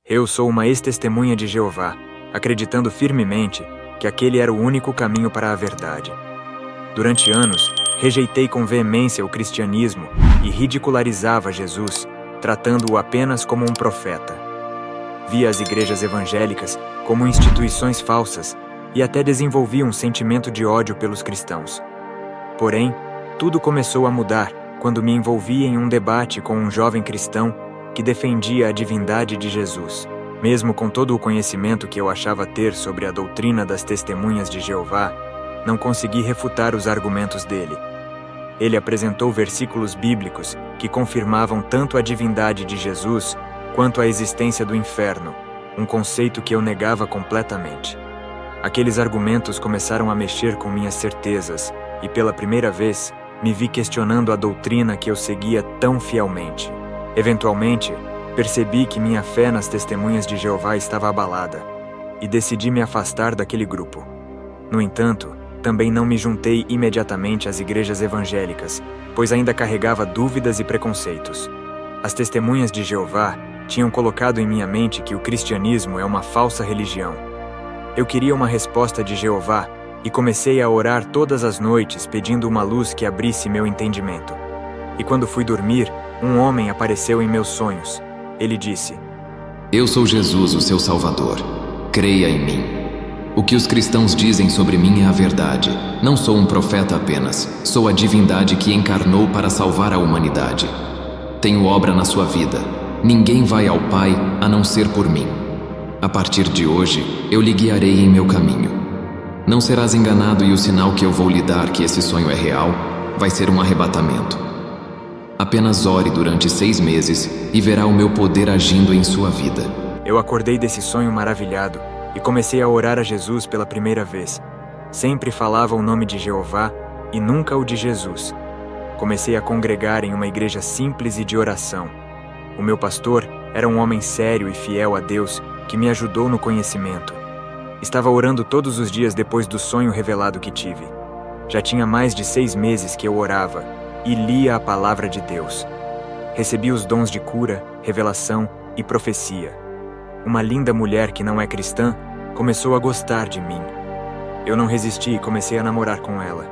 Eu sou uma ex-testemunha de Jeová, acreditando firmemente que aquele era o único caminho para a verdade. Durante anos, rejeitei com veemência o cristianismo e ridicularizava Jesus, tratando-o apenas como um profeta. Via as igrejas evangélicas como instituições falsas e até desenvolvi um sentimento de ódio pelos cristãos. Porém, tudo começou a mudar quando me envolvi em um debate com um jovem cristão que defendia a divindade de Jesus. Mesmo com todo o conhecimento que eu achava ter sobre a doutrina das testemunhas de Jeová, não consegui refutar os argumentos dele. Ele apresentou versículos bíblicos que confirmavam tanto a divindade de Jesus quanto a existência do inferno, um conceito que eu negava completamente. Aqueles argumentos começaram a mexer com minhas certezas e, pela primeira vez, me vi questionando a doutrina que eu seguia tão fielmente. Eventualmente, percebi que minha fé nas testemunhas de Jeová estava abalada e decidi me afastar daquele grupo. No entanto, também não me juntei imediatamente às igrejas evangélicas, pois ainda carregava dúvidas e preconceitos. As testemunhas de Jeová tinham colocado em minha mente que o cristianismo é uma falsa religião. Eu queria uma resposta de Jeová e comecei a orar todas as noites pedindo uma luz que abrisse meu entendimento. E quando fui dormir, um homem apareceu em meus sonhos. Ele disse: Eu sou Jesus, o seu Salvador. Creia em mim. O que os cristãos dizem sobre mim é a verdade. Não sou um profeta apenas. Sou a divindade que encarnou para salvar a humanidade. Tenho obra na sua vida. Ninguém vai ao Pai a não ser por mim. A partir de hoje, eu lhe guiarei em meu caminho. Não serás enganado e o sinal que eu vou lhe dar que esse sonho é real vai ser um arrebatamento. Apenas ore durante 6 meses e verá o meu poder agindo em sua vida. Eu acordei desse sonho maravilhado e comecei a orar a Jesus pela primeira vez. Sempre falava o nome de Jeová e nunca o de Jesus. Comecei a congregar em uma igreja simples e de oração. O meu pastor era um homem sério e fiel a Deus que me ajudou no conhecimento. Estava orando todos os dias depois do sonho revelado que tive. Já tinha mais de 6 meses que eu orava e lia a palavra de Deus. Recebi os dons de cura, revelação e profecia. Uma linda mulher que não é cristã começou a gostar de mim. Eu não resisti e comecei a namorar com ela.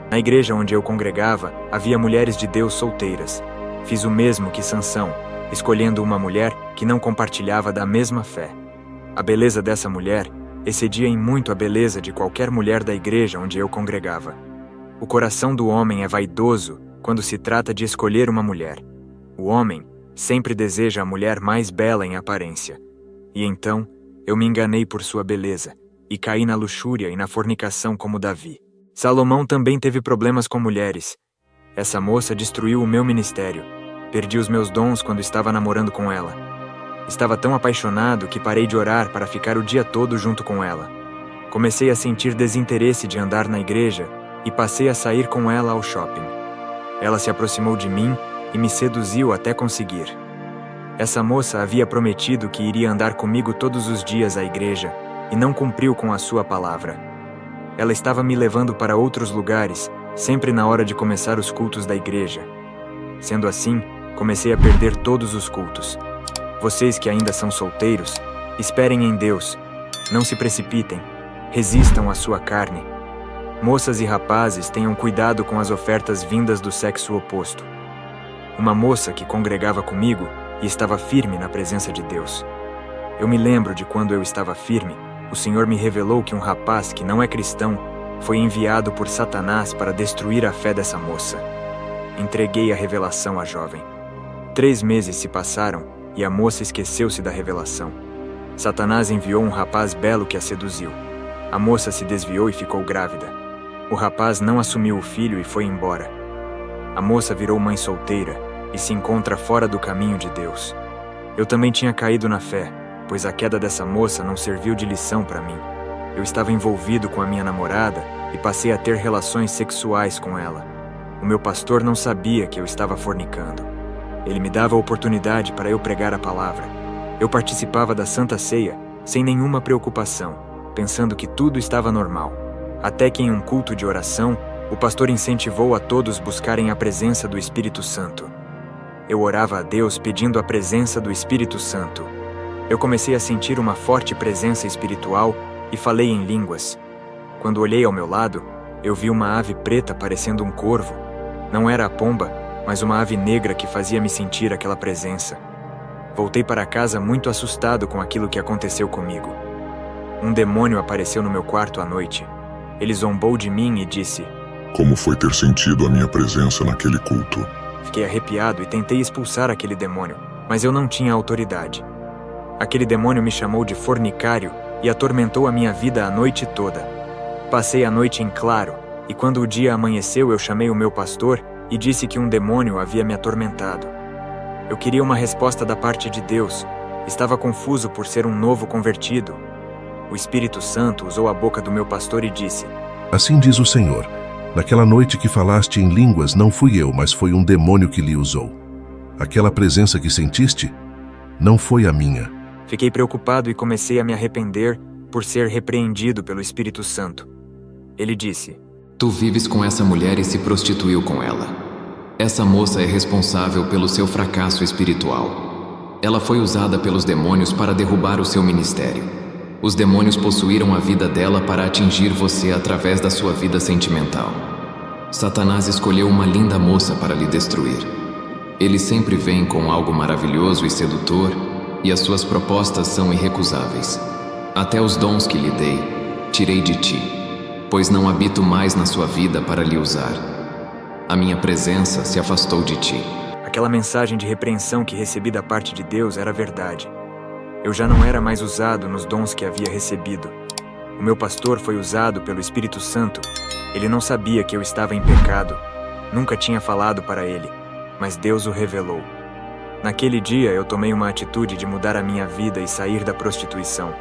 Na igreja onde eu congregava, havia mulheres de Deus solteiras. Fiz o mesmo que Sansão, escolhendo uma mulher que não compartilhava da mesma fé. A beleza dessa mulher excedia em muito a beleza de qualquer mulher da igreja onde eu congregava. O coração do homem é vaidoso quando se trata de escolher uma mulher. O homem sempre deseja a mulher mais bela em aparência. E então, eu me enganei por sua beleza e caí na luxúria e na fornicação como Davi. Salomão também teve problemas com mulheres. Essa moça destruiu o meu ministério. Perdi os meus dons quando estava namorando com ela. Estava tão apaixonado que parei de orar para ficar o dia todo junto com ela. Comecei a sentir desinteresse de andar na igreja e passei a sair com ela ao shopping. Ela se aproximou de mim e me seduziu até conseguir. Essa moça havia prometido que iria andar comigo todos os dias à igreja e não cumpriu com a sua palavra. Ela estava me levando para outros lugares, sempre na hora de começar os cultos da igreja. Sendo assim, comecei a perder todos os cultos. Vocês que ainda são solteiros, esperem em Deus. Não se precipitem. Resistam à sua carne. Moças e rapazes, tenham cuidado com as ofertas vindas do sexo oposto. Uma moça que congregava comigo e estava firme na presença de Deus. Eu me lembro de quando eu estava firme, o Senhor me revelou que um rapaz que não é cristão foi enviado por Satanás para destruir a fé dessa moça. Entreguei a revelação à jovem. 3 meses se passaram e a moça esqueceu-se da revelação. Satanás enviou um rapaz belo que a seduziu. A moça se desviou e ficou grávida. O rapaz não assumiu o filho e foi embora. A moça virou mãe solteira e se encontra fora do caminho de Deus. Eu também tinha caído na fé, pois a queda dessa moça não serviu de lição para mim. Eu estava envolvido com a minha namorada e passei a ter relações sexuais com ela. O meu pastor não sabia que eu estava fornicando. Ele me dava a oportunidade para eu pregar a palavra. Eu participava da Santa Ceia sem nenhuma preocupação, pensando que tudo estava normal. Até que em um culto de oração, o pastor incentivou a todos buscarem a presença do Espírito Santo. Eu orava a Deus pedindo a presença do Espírito Santo. Eu comecei a sentir uma forte presença espiritual e falei em línguas. Quando olhei ao meu lado, eu vi uma ave preta parecendo um corvo. Não era a pomba, mas uma ave negra que fazia-me sentir aquela presença. Voltei para casa muito assustado com aquilo que aconteceu comigo. Um demônio apareceu no meu quarto à noite. Ele zombou de mim e disse: Como foi ter sentido a minha presença naquele culto? Fiquei arrepiado e tentei expulsar aquele demônio, mas eu não tinha autoridade. Aquele demônio me chamou de fornicário e atormentou a minha vida a noite toda. Passei a noite em claro, e quando o dia amanheceu eu chamei o meu pastor e disse que um demônio havia me atormentado. Eu queria uma resposta da parte de Deus. Estava confuso por ser um novo convertido. O Espírito Santo usou a boca do meu pastor e disse: Assim diz o Senhor, naquela noite que falaste em línguas não fui eu, mas foi um demônio que lhe usou. Aquela presença que sentiste não foi a minha. Fiquei preocupado e comecei a me arrepender por ser repreendido pelo Espírito Santo. Ele disse: Tu vives com essa mulher e se prostituiu com ela. Essa moça é responsável pelo seu fracasso espiritual. Ela foi usada pelos demônios para derrubar o seu ministério. Os demônios possuíram a vida dela para atingir você através da sua vida sentimental. Satanás escolheu uma linda moça para lhe destruir. Ele sempre vem com algo maravilhoso e sedutor, e as suas propostas são irrecusáveis. Até os dons que lhe dei, tirei de ti, pois não habito mais na sua vida para lhe usar. A minha presença se afastou de ti. Aquela mensagem de repreensão que recebi da parte de Deus era verdade. Eu já não era mais usado nos dons que havia recebido. O meu pastor foi usado pelo Espírito Santo. Ele não sabia que eu estava em pecado. Nunca tinha falado para ele, mas Deus o revelou. Naquele dia eu tomei uma atitude de mudar a minha vida e sair da prostituição.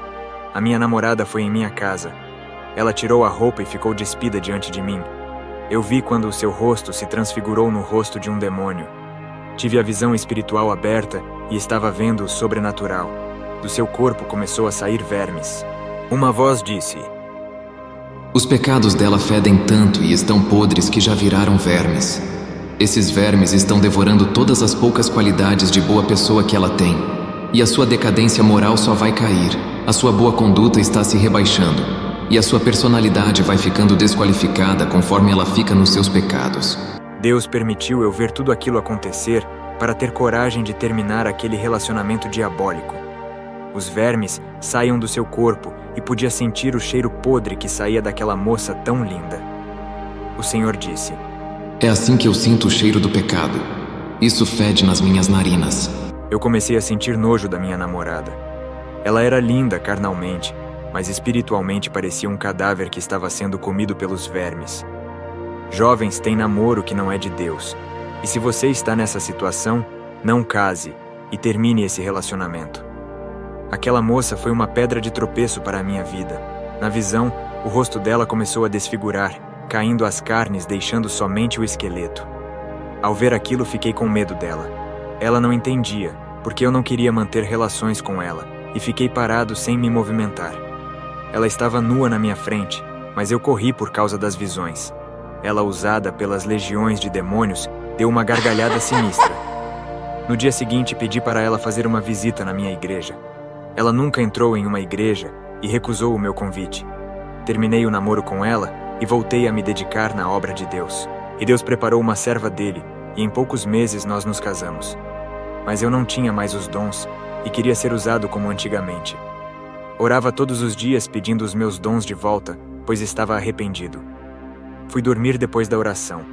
A minha namorada foi em minha casa. Ela tirou a roupa e ficou despida diante de mim. Eu vi quando o seu rosto se transfigurou no rosto de um demônio. Tive a visão espiritual aberta e estava vendo o sobrenatural. Do seu corpo começou a sair vermes. Uma voz disse: Os pecados dela fedem tanto e estão podres que já viraram vermes. Esses vermes estão devorando todas as poucas qualidades de boa pessoa que ela tem. E a sua decadência moral só vai cair. A sua boa conduta está se rebaixando. E a sua personalidade vai ficando desqualificada conforme ela fica nos seus pecados. Deus permitiu eu ver tudo aquilo acontecer para ter coragem de terminar aquele relacionamento diabólico. Os vermes saíam do seu corpo e podia sentir o cheiro podre que saía daquela moça tão linda. O Senhor disse: É assim que eu sinto o cheiro do pecado. Isso fede nas minhas narinas. Eu comecei a sentir nojo da minha namorada. Ela era linda carnalmente, mas espiritualmente parecia um cadáver que estava sendo comido pelos vermes. Jovens têm namoro que não é de Deus. E se você está nessa situação, não case e termine esse relacionamento. Aquela moça foi uma pedra de tropeço para a minha vida. Na visão, o rosto dela começou a desfigurar, caindo as carnes, deixando somente o esqueleto. Ao ver aquilo, fiquei com medo dela. Ela não entendia, porque eu não queria manter relações com ela, e fiquei parado sem me movimentar. Ela estava nua na minha frente, mas eu corri por causa das visões. Ela, usada pelas legiões de demônios, deu uma gargalhada sinistra. No dia seguinte, pedi para ela fazer uma visita na minha igreja. Ela nunca entrou em uma igreja e recusou o meu convite. Terminei o namoro com ela e voltei a me dedicar na obra de Deus. E Deus preparou uma serva dele, e em poucos meses nós nos casamos. Mas eu não tinha mais os dons e queria ser usado como antigamente. Orava todos os dias pedindo os meus dons de volta, pois estava arrependido. Fui dormir depois da oração.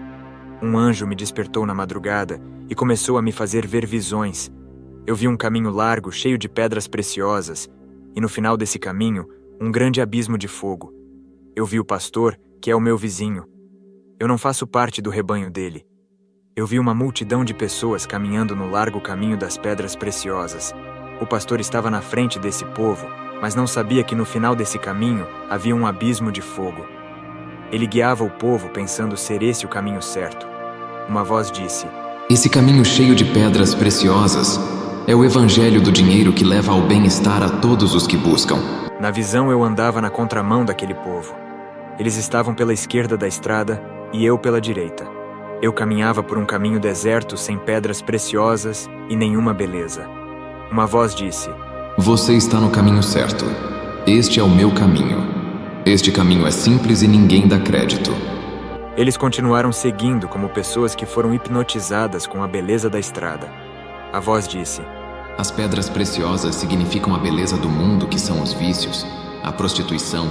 Um anjo me despertou na madrugada e começou a me fazer ver visões. Eu vi um caminho largo, cheio de pedras preciosas, e no final desse caminho, um grande abismo de fogo. Eu vi o pastor, que é o meu vizinho. Eu não faço parte do rebanho dele. Eu vi uma multidão de pessoas caminhando no largo caminho das pedras preciosas. O pastor estava na frente desse povo, mas não sabia que no final desse caminho havia um abismo de fogo. Ele guiava o povo pensando ser esse o caminho certo. Uma voz disse: Esse caminho cheio de pedras preciosas é o evangelho do dinheiro que leva ao bem-estar a todos os que buscam. Na visão eu andava na contramão daquele povo. Eles estavam pela esquerda da estrada e eu pela direita. Eu caminhava por um caminho deserto sem pedras preciosas e nenhuma beleza. Uma voz disse: Você está no caminho certo. Este é o meu caminho. Este caminho é simples e ninguém dá crédito. Eles continuaram seguindo como pessoas que foram hipnotizadas com a beleza da estrada. A voz disse: As pedras preciosas significam a beleza do mundo, que são os vícios, a prostituição,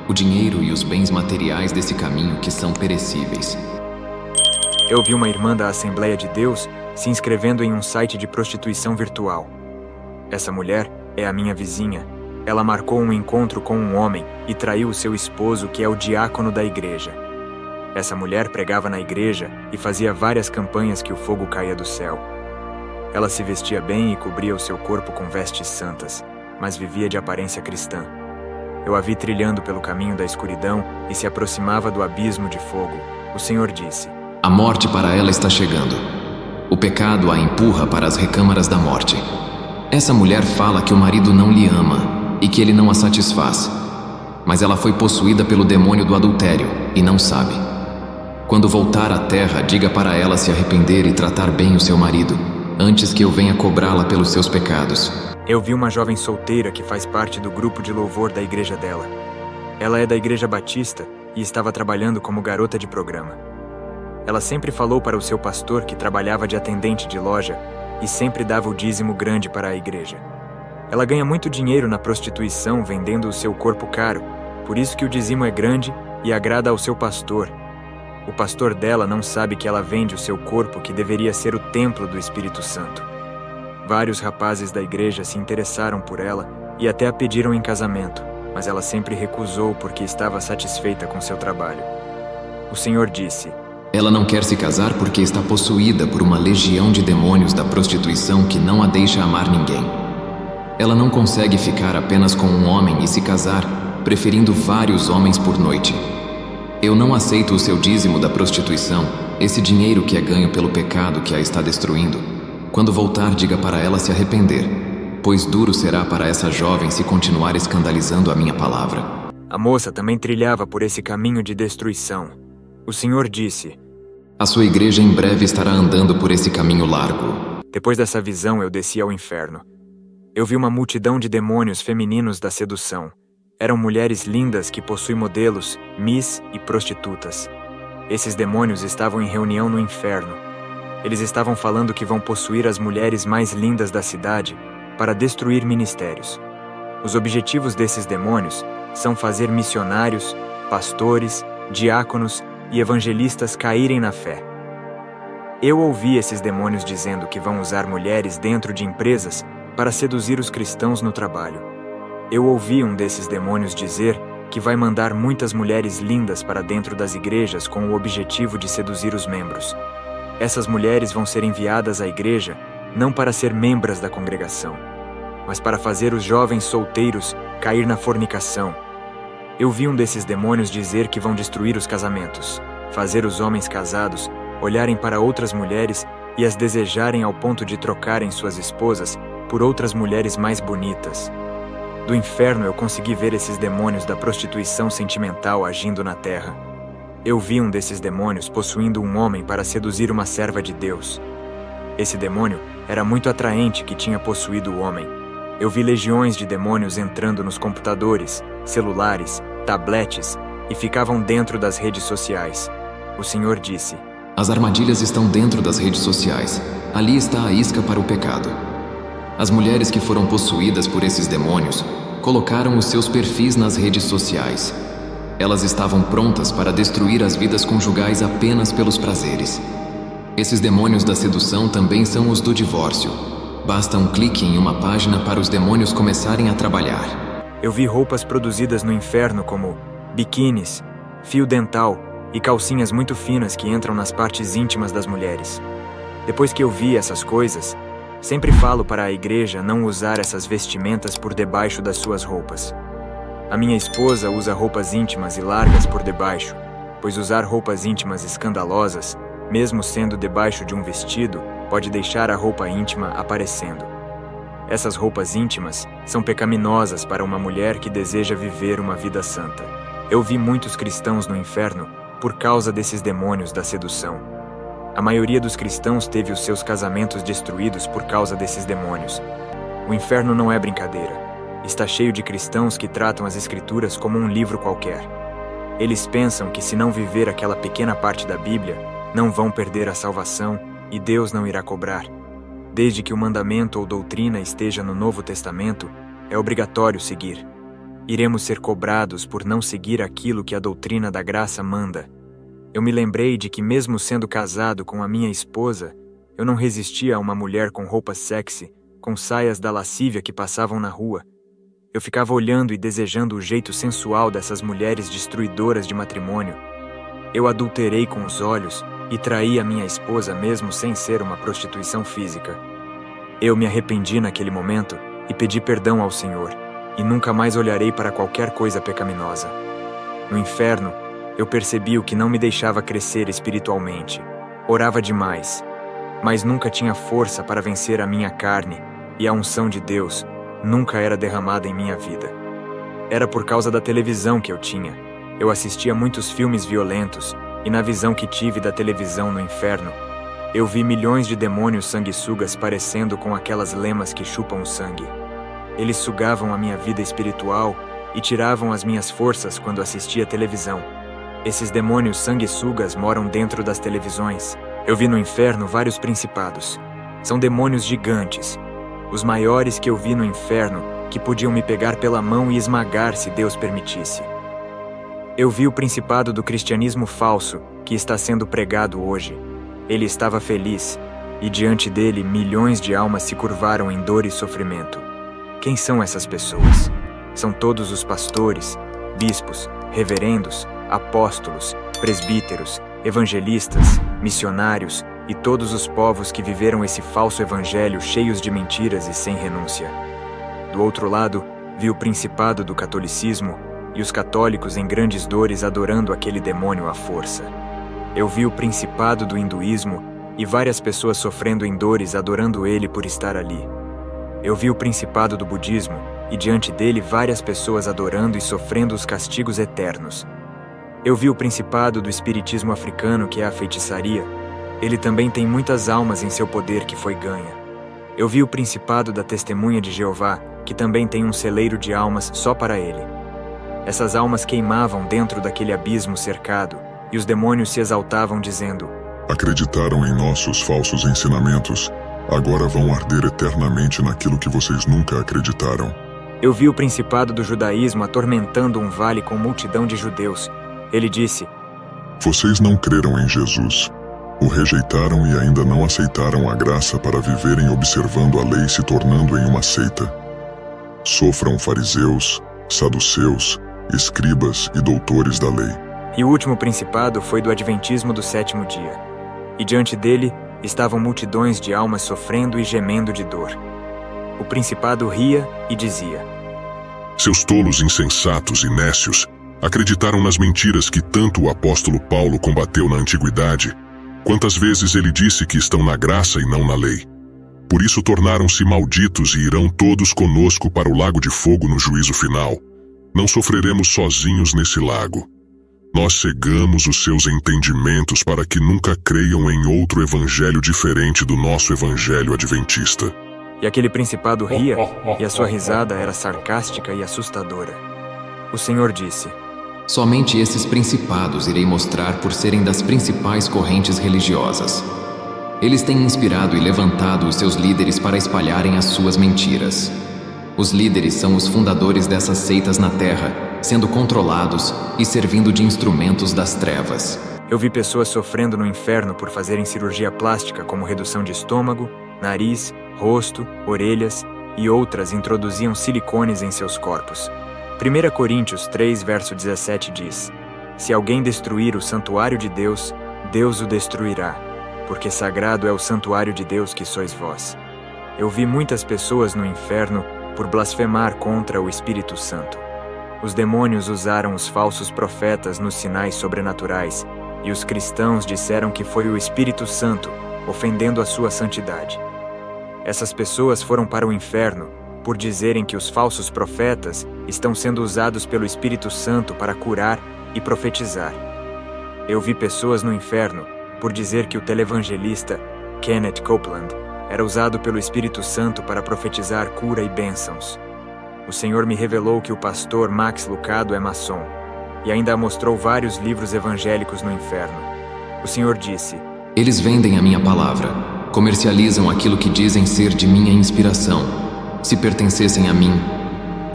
o dinheiro e os bens materiais desse caminho que são perecíveis. Eu vi uma irmã da Assembleia de Deus se inscrevendo em um site de prostituição virtual. Essa mulher é a minha vizinha. Ela marcou um encontro com um homem e traiu o seu esposo, que é o diácono da igreja. Essa mulher pregava na igreja e fazia várias campanhas que o fogo caía do céu. Ela se vestia bem e cobria o seu corpo com vestes santas, mas vivia de aparência cristã. Eu a vi trilhando pelo caminho da escuridão e se aproximava do abismo de fogo. O Senhor disse: A morte para ela está chegando. O pecado a empurra para as recâmaras da morte. Essa mulher fala que o marido não lhe ama e que ele não a satisfaz. Mas ela foi possuída pelo demônio do adultério e não sabe. Quando voltar à terra, diga para ela se arrepender e tratar bem o seu marido, antes que eu venha cobrá-la pelos seus pecados. Eu vi uma jovem solteira que faz parte do grupo de louvor da igreja dela. Ela é da Igreja Batista e estava trabalhando como garota de programa. Ela sempre falou para o seu pastor que trabalhava de atendente de loja e sempre dava o dízimo grande para a igreja. Ela ganha muito dinheiro na prostituição vendendo o seu corpo caro, por isso que o dízimo é grande e agrada ao seu pastor. O pastor dela não sabe que ela vende o seu corpo, que deveria ser o templo do Espírito Santo. Vários rapazes da igreja se interessaram por ela e até a pediram em casamento, mas ela sempre recusou porque estava satisfeita com seu trabalho. O Senhor disse: Ela não quer se casar porque está possuída por uma legião de demônios da prostituição que não a deixa amar ninguém. Ela não consegue ficar apenas com um homem e se casar, preferindo vários homens por noite. Eu não aceito o seu dízimo da prostituição, esse dinheiro que é ganho pelo pecado que a está destruindo. Quando voltar, diga para ela se arrepender, pois duro será para essa jovem se continuar escandalizando a minha palavra. A moça também trilhava por esse caminho de destruição. O Senhor disse: A sua igreja em breve estará andando por esse caminho largo. Depois dessa visão, eu desci ao inferno. Eu vi uma multidão de demônios femininos da sedução. Eram mulheres lindas que possuem modelos, miss e prostitutas. Esses demônios estavam em reunião no inferno. Eles estavam falando que vão possuir as mulheres mais lindas da cidade para destruir ministérios. Os objetivos desses demônios são fazer missionários, pastores, diáconos e evangelistas caírem na fé. Eu ouvi esses demônios dizendo que vão usar mulheres dentro de empresas para seduzir os cristãos no trabalho. Eu ouvi um desses demônios dizer que vai mandar muitas mulheres lindas para dentro das igrejas com o objetivo de seduzir os membros. Essas mulheres vão ser enviadas à igreja não para ser membros da congregação, mas para fazer os jovens solteiros cair na fornicação. Eu vi um desses demônios dizer que vão destruir os casamentos, fazer os homens casados olharem para outras mulheres e as desejarem ao ponto de trocarem suas esposas por outras mulheres mais bonitas. Do inferno eu consegui ver esses demônios da prostituição sentimental agindo na terra. Eu vi um desses demônios possuindo um homem para seduzir uma serva de Deus. Esse demônio era muito atraente que tinha possuído o homem. Eu vi legiões de demônios entrando nos computadores, celulares, tabletes e ficavam dentro das redes sociais. O Senhor disse: As armadilhas estão dentro das redes sociais. Ali está a isca para o pecado. As mulheres que foram possuídas por esses demônios colocaram os seus perfis nas redes sociais. Elas estavam prontas para destruir as vidas conjugais apenas pelos prazeres. Esses demônios da sedução também são os do divórcio. Basta um clique em uma página para os demônios começarem a trabalhar. Eu vi roupas produzidas no inferno como biquínis, fio dental e calcinhas muito finas que entram nas partes íntimas das mulheres. Depois que eu vi essas coisas, sempre falo para a igreja não usar essas vestimentas por debaixo das suas roupas. A minha esposa usa roupas íntimas e largas por debaixo, pois usar roupas íntimas escandalosas, mesmo sendo debaixo de um vestido, pode deixar a roupa íntima aparecendo. Essas roupas íntimas são pecaminosas para uma mulher que deseja viver uma vida santa. Eu vi muitos cristãos no inferno por causa desses demônios da sedução. A maioria dos cristãos teve os seus casamentos destruídos por causa desses demônios. O inferno não é brincadeira. Está cheio de cristãos que tratam as Escrituras como um livro qualquer. Eles pensam que se não viver aquela pequena parte da Bíblia, não vão perder a salvação e Deus não irá cobrar. Desde que o mandamento ou doutrina esteja no Novo Testamento, é obrigatório seguir. Iremos ser cobrados por não seguir aquilo que a doutrina da graça manda. Eu me lembrei de que mesmo sendo casado com a minha esposa, eu não resistia a uma mulher com roupas sexy, com saias da lascívia que passavam na rua. Eu ficava olhando e desejando o jeito sensual dessas mulheres destruidoras de matrimônio. Eu adulterei com os olhos e traí a minha esposa mesmo sem ser uma prostituição física. Eu me arrependi naquele momento e pedi perdão ao Senhor, e nunca mais olharei para qualquer coisa pecaminosa. No inferno, eu percebi o que não me deixava crescer espiritualmente. Orava demais, mas nunca tinha força para vencer a minha carne, e a unção de Deus nunca era derramada em minha vida. Era por causa da televisão que eu tinha. Eu assistia muitos filmes violentos, e na visão que tive da televisão no inferno, eu vi milhões de demônios sanguessugas parecendo com aquelas lemas que chupam o sangue. Eles sugavam a minha vida espiritual e tiravam as minhas forças quando assistia televisão. Esses demônios sanguessugas moram dentro das televisões. Eu vi no inferno vários principados. São demônios gigantes, os maiores que eu vi no inferno, que podiam me pegar pela mão e esmagar se Deus permitisse. Eu vi o principado do cristianismo falso, que está sendo pregado hoje. Ele estava feliz, e diante dele milhões de almas se curvaram em dor e sofrimento. Quem são essas pessoas? São todos os pastores, bispos, reverendos, apóstolos, presbíteros, evangelistas, missionários e todos os povos que viveram esse falso evangelho cheios de mentiras e sem renúncia. Do outro lado, vi o principado do catolicismo e os católicos em grandes dores adorando aquele demônio à força. Eu vi o principado do hinduísmo e várias pessoas sofrendo em dores adorando ele por estar ali. Eu vi o principado do budismo e diante dele várias pessoas adorando e sofrendo os castigos eternos. Eu vi o principado do espiritismo africano, que é a feitiçaria. Ele também tem muitas almas em seu poder que foi ganha. Eu vi o principado da testemunha de Jeová, que também tem um celeiro de almas só para ele. Essas almas queimavam dentro daquele abismo cercado, e os demônios se exaltavam dizendo: Acreditaram em nossos falsos ensinamentos, agora vão arder eternamente naquilo que vocês nunca acreditaram. Eu vi o principado do judaísmo atormentando um vale com multidão de judeus. Ele disse: Vocês não creram em Jesus. O rejeitaram e ainda não aceitaram a graça para viverem observando a lei, se tornando em uma seita. Sofram fariseus, saduceus, escribas e doutores da lei. E o último principado foi do adventismo do sétimo dia. E diante dele estavam multidões de almas sofrendo e gemendo de dor. O principado ria e dizia: Seus tolos insensatos e nécios acreditaram nas mentiras que tanto o apóstolo Paulo combateu na antiguidade. Quantas vezes ele disse que estão na graça e não na lei. Por isso tornaram-se malditos e irão todos conosco para o lago de fogo no juízo final. Não sofreremos sozinhos nesse lago. Nós cegamos os seus entendimentos para que nunca creiam em outro evangelho diferente do nosso evangelho adventista. E aquele principado ria, e a sua risada era sarcástica e assustadora. O Senhor disse: Somente esses principados irei mostrar por serem das principais correntes religiosas. Eles têm inspirado e levantado os seus líderes para espalharem as suas mentiras. Os líderes são os fundadores dessas seitas na Terra, sendo controlados e servindo de instrumentos das trevas. Eu vi pessoas sofrendo no inferno por fazerem cirurgia plástica, como redução de estômago, nariz, rosto, orelhas, e outras introduziam silicones em seus corpos. 1 Coríntios 3, verso 17 diz: Se alguém destruir o santuário de Deus, Deus o destruirá, porque sagrado é o santuário de Deus que sois vós. Eu vi muitas pessoas no inferno por blasfemar contra o Espírito Santo. Os demônios usaram os falsos profetas nos sinais sobrenaturais, e os cristãos disseram que foi o Espírito Santo, ofendendo a sua santidade. Essas pessoas foram para o inferno por dizerem que os falsos profetas estão sendo usados pelo Espírito Santo para curar e profetizar. Eu vi pessoas no inferno por dizer que o televangelista Kenneth Copeland Era usado pelo Espírito Santo para profetizar cura e bênçãos. O Senhor me revelou que o pastor Max Lucado é maçom, e ainda mostrou vários livros evangélicos no inferno. O Senhor disse: Eles vendem a minha palavra, comercializam aquilo que dizem ser de minha inspiração. Se pertencessem a mim,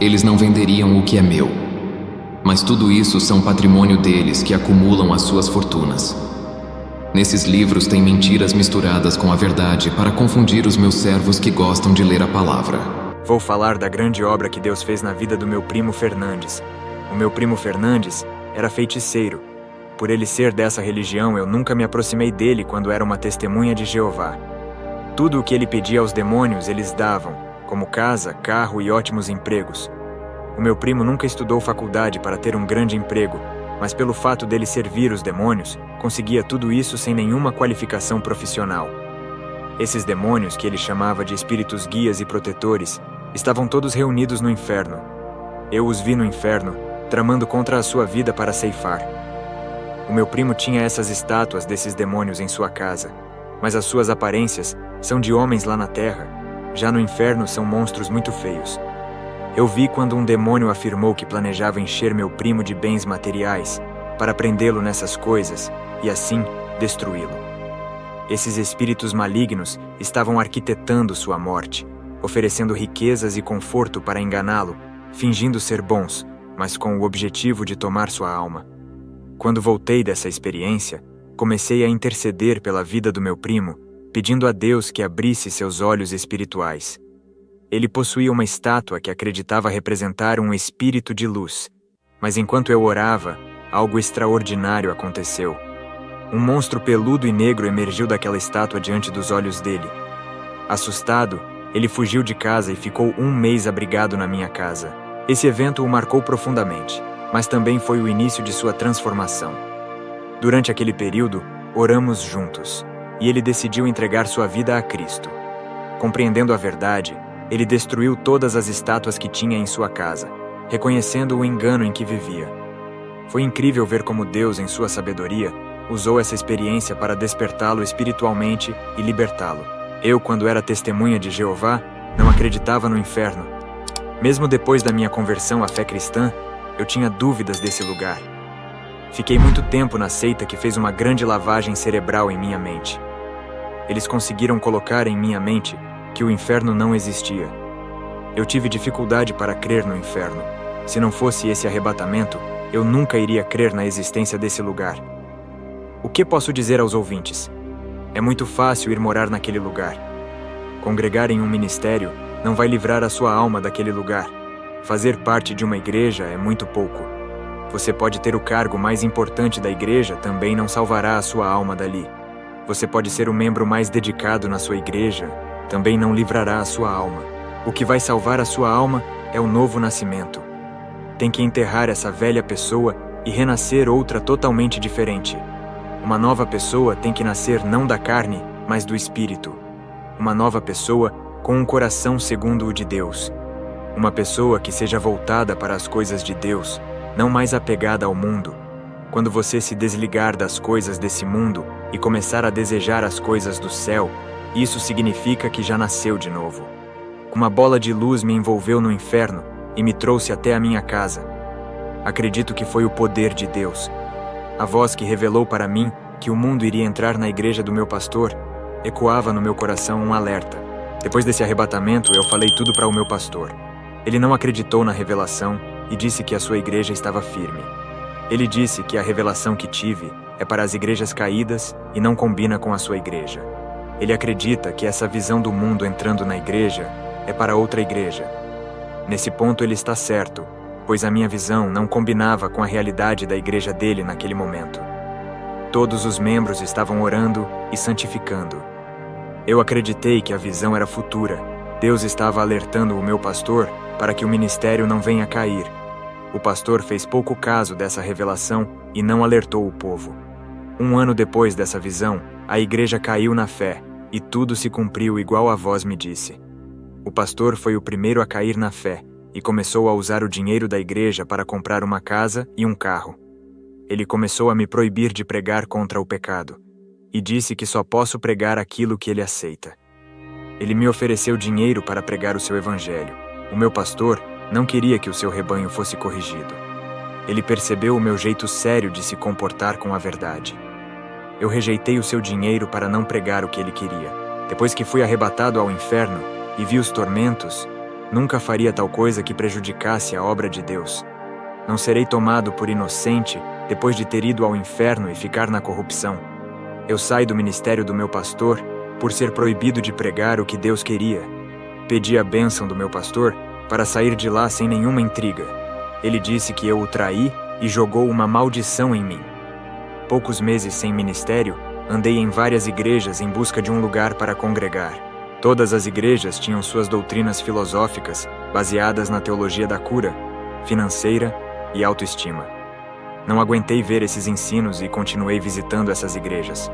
eles não venderiam o que é meu. Mas tudo isso são patrimônio deles que acumulam as suas fortunas. Nesses livros tem mentiras misturadas com a verdade para confundir os meus servos que gostam de ler a palavra. Vou falar da grande obra que Deus fez na vida do meu primo Fernandes. O meu primo Fernandes era feiticeiro. Por ele ser dessa religião, eu nunca me aproximei dele quando era uma testemunha de Jeová. Tudo o que ele pedia aos demônios, eles davam, como casa, carro e ótimos empregos. O meu primo nunca estudou faculdade para ter um grande emprego, mas pelo fato dele servir os demônios, conseguia tudo isso sem nenhuma qualificação profissional. Esses demônios, que ele chamava de espíritos guias e protetores, estavam todos reunidos no inferno. Eu os vi no inferno, tramando contra a sua vida para ceifar. O meu primo tinha essas estátuas desses demônios em sua casa, mas as suas aparências são de homens lá na terra. Já no inferno são monstros muito feios. Eu vi quando um demônio afirmou que planejava encher meu primo de bens materiais para prendê-lo nessas coisas e assim destruí-lo. Esses espíritos malignos estavam arquitetando sua morte, oferecendo riquezas e conforto para enganá-lo, fingindo ser bons, mas com o objetivo de tomar sua alma. Quando voltei dessa experiência, comecei a interceder pela vida do meu primo, pedindo a Deus que abrisse seus olhos espirituais. Ele possuía uma estátua que acreditava representar um espírito de luz, mas enquanto eu orava, algo extraordinário aconteceu. Um monstro peludo e negro emergiu daquela estátua diante dos olhos dele. Assustado, ele fugiu de casa e ficou 1 mês abrigado na minha casa. Esse evento o marcou profundamente, mas também foi o início de sua transformação. Durante aquele período, oramos juntos, e ele decidiu entregar sua vida a Cristo. Compreendendo a verdade, ele destruiu todas as estátuas que tinha em sua casa, reconhecendo o engano em que vivia. Foi incrível ver como Deus, em sua sabedoria, usou essa experiência para despertá-lo espiritualmente e libertá-lo. Eu, quando era testemunha de Jeová, não acreditava no inferno. Mesmo depois da minha conversão à fé cristã, eu tinha dúvidas desse lugar. Fiquei muito tempo na seita que fez uma grande lavagem cerebral em minha mente. Eles conseguiram colocar em minha mente que o inferno não existia. Eu tive dificuldade para crer no inferno. Se não fosse esse arrebatamento, eu nunca iria crer na existência desse lugar. O que posso dizer aos ouvintes? É muito fácil ir morar naquele lugar. Congregar em um ministério não vai livrar a sua alma daquele lugar. Fazer parte de uma igreja é muito pouco. Você pode ter o cargo mais importante da igreja, também não salvará a sua alma dali. Você pode ser o membro mais dedicado na sua igreja, também não livrará a sua alma. O que vai salvar a sua alma é o novo nascimento. Tem que enterrar essa velha pessoa e renascer outra totalmente diferente. Uma nova pessoa tem que nascer não da carne, mas do Espírito. Uma nova pessoa com um coração segundo o de Deus. Uma pessoa que seja voltada para as coisas de Deus, não mais apegada ao mundo. Quando você se desligar das coisas desse mundo e começar a desejar as coisas do céu, isso significa que já nasceu de novo. Uma bola de luz me envolveu no inferno e me trouxe até a minha casa. Acredito que foi o poder de Deus. A voz que revelou para mim que o mundo iria entrar na igreja do meu pastor ecoava no meu coração um alerta. Depois desse arrebatamento, eu falei tudo para o meu pastor. Ele não acreditou na revelação e disse que a sua igreja estava firme. Ele disse que a revelação que tive é para as igrejas caídas e não combina com a sua igreja. Ele acredita que essa visão do mundo entrando na igreja é para outra igreja. Nesse ponto ele está certo, pois a minha visão não combinava com a realidade da igreja dele naquele momento. Todos os membros estavam orando e santificando. Eu acreditei que a visão era futura. Deus estava alertando o meu pastor para que o ministério não venha a cair. O pastor fez pouco caso dessa revelação e não alertou o povo. 1 ano depois dessa visão, a igreja caiu na fé e tudo se cumpriu igual a voz me disse. O pastor foi o primeiro a cair na fé e começou a usar o dinheiro da igreja para comprar uma casa e um carro. Ele começou a me proibir de pregar contra o pecado e disse que só posso pregar aquilo que ele aceita. Ele me ofereceu dinheiro para pregar o seu evangelho. O meu pastor não queria que o seu rebanho fosse corrigido. Ele percebeu o meu jeito sério de se comportar com a verdade. Eu rejeitei o seu dinheiro para não pregar o que ele queria. Depois que fui arrebatado ao inferno e vi os tormentos, nunca faria tal coisa que prejudicasse a obra de Deus. Não serei tomado por inocente depois de ter ido ao inferno e ficar na corrupção. Eu saio do ministério do meu pastor por ser proibido de pregar o que Deus queria. Pedi a bênção do meu pastor para sair de lá sem nenhuma intriga. Ele disse que eu o traí e jogou uma maldição em mim. Poucos meses sem ministério, andei em várias igrejas em busca de um lugar para congregar. Todas as igrejas tinham suas doutrinas filosóficas baseadas na teologia da cura, financeira e autoestima. Não aguentei ver esses ensinos e continuei visitando essas igrejas.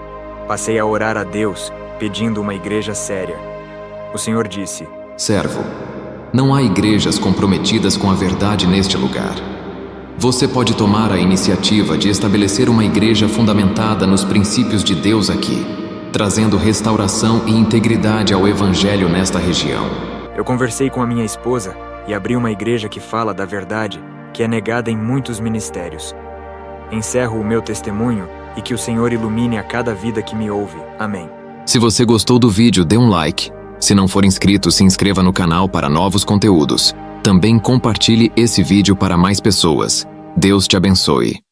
Passei a orar a Deus, pedindo uma igreja séria. O Senhor disse: Servo, não há igrejas comprometidas com a verdade neste lugar. Você pode tomar a iniciativa de estabelecer uma igreja fundamentada nos princípios de Deus aqui, trazendo restauração e integridade ao Evangelho nesta região. Eu conversei com a minha esposa e abri uma igreja que fala da verdade, que é negada em muitos ministérios. Encerro o meu testemunho e que o Senhor ilumine a cada vida que me ouve. Amém. Se você gostou do vídeo, dê um like. Se não for inscrito, se inscreva no canal para novos conteúdos. Também compartilhe esse vídeo para mais pessoas. Deus te abençoe.